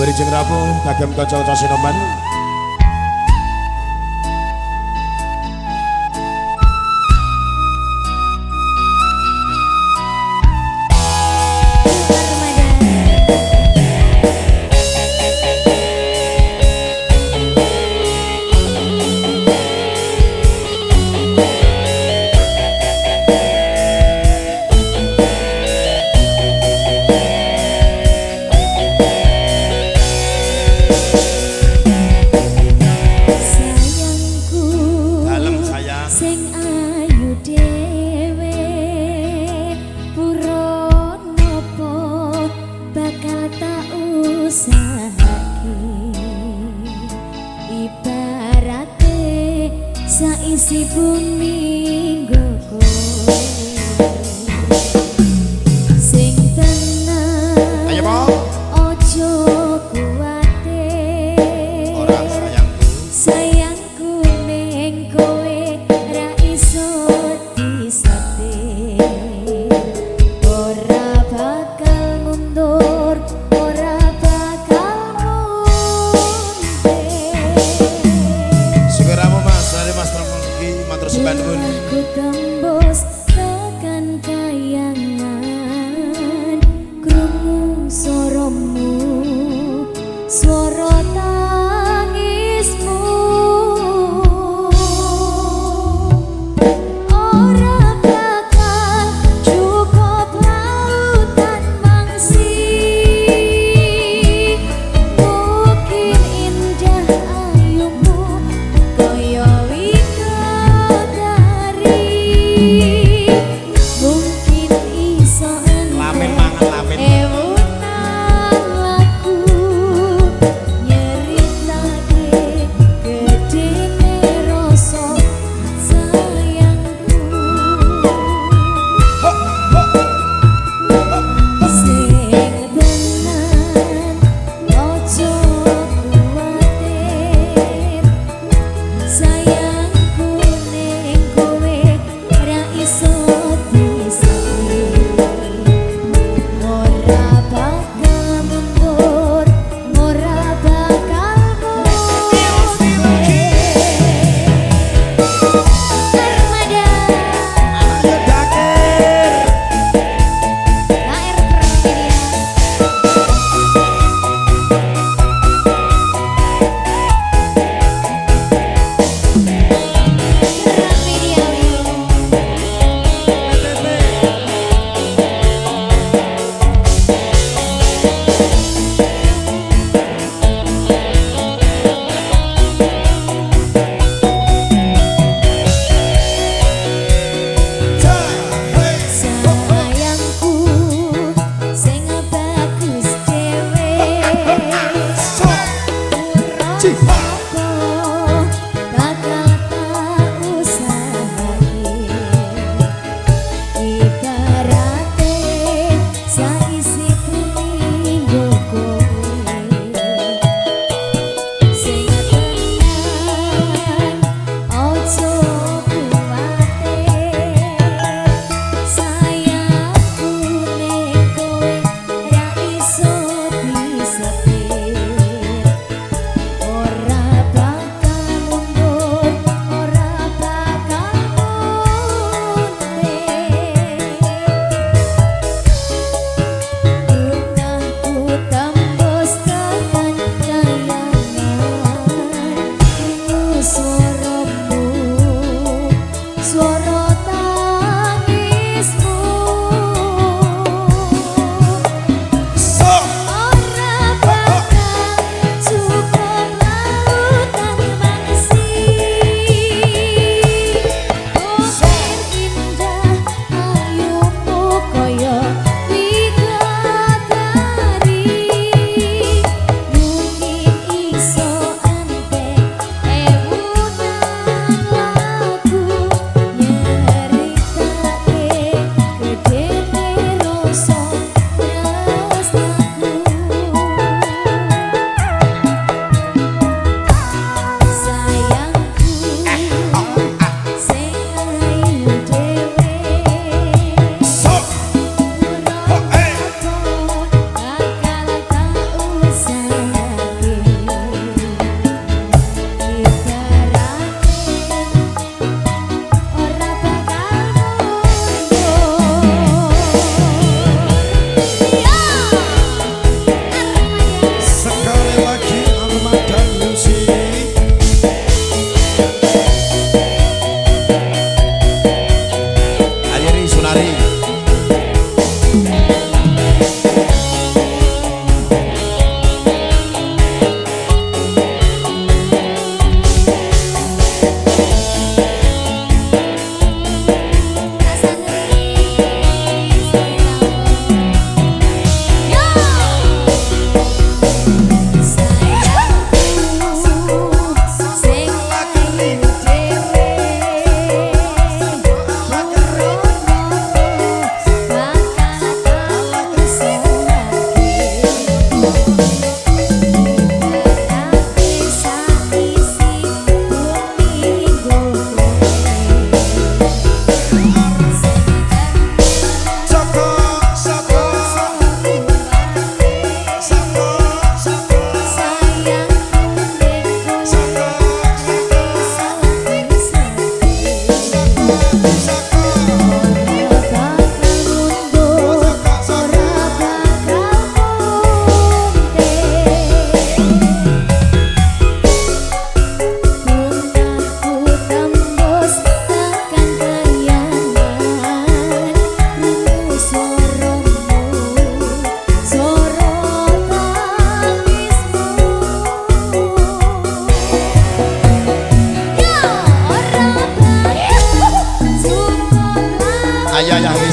Wilujeng Rabu kagem kanca-kanca Sinoman.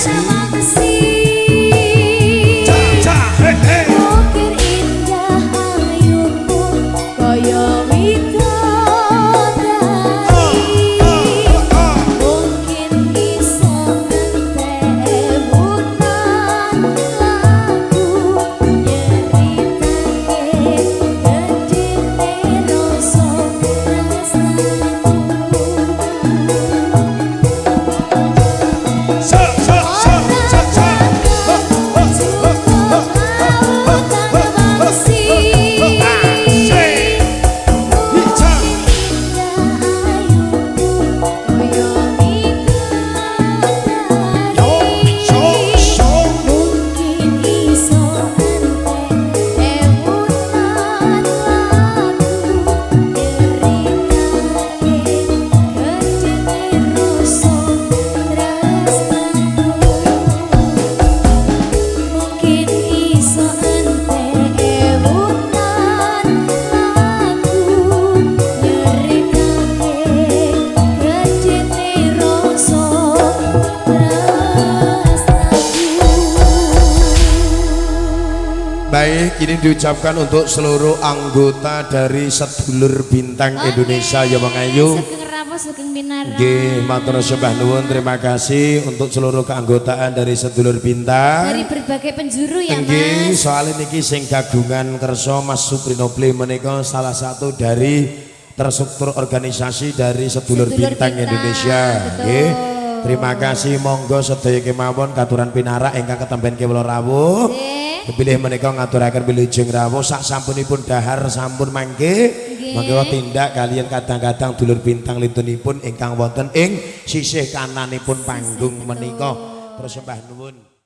Desi. Ukir indah ayumu kaya widodari. Mungkin iso ngentek bukan lagu nyeritake gedene rasa tresnaku. Baik, ini diucapkan untuk seluruh anggota dari Sedulur Bintang Indonesia ya Bang Ayu. Nggih, matur sembah nuwun, terima kasih untuk seluruh keanggotaan dari Sedulur Bintang. Dari berbagai penjuru ya Nggih, Mas. soal niki sing kagungan kersa Mas Suprino Ple menika salah satu dari terstruktur organisasi dari Sedulur Bintang Indonesia. Nggih. Terima kasih, monggo sedaya kemawon katuran pinarak ingkang ketemben kewula rawuh. Pilih menika ngaturaken wilujeng rawuh sak sampunipun dahar sampun mangke mangke tindak kalian kadang-kadang dulur bintang lintunipun ingkang wonten ing sisih kananipun panggung menika. Terus sembah nuwun.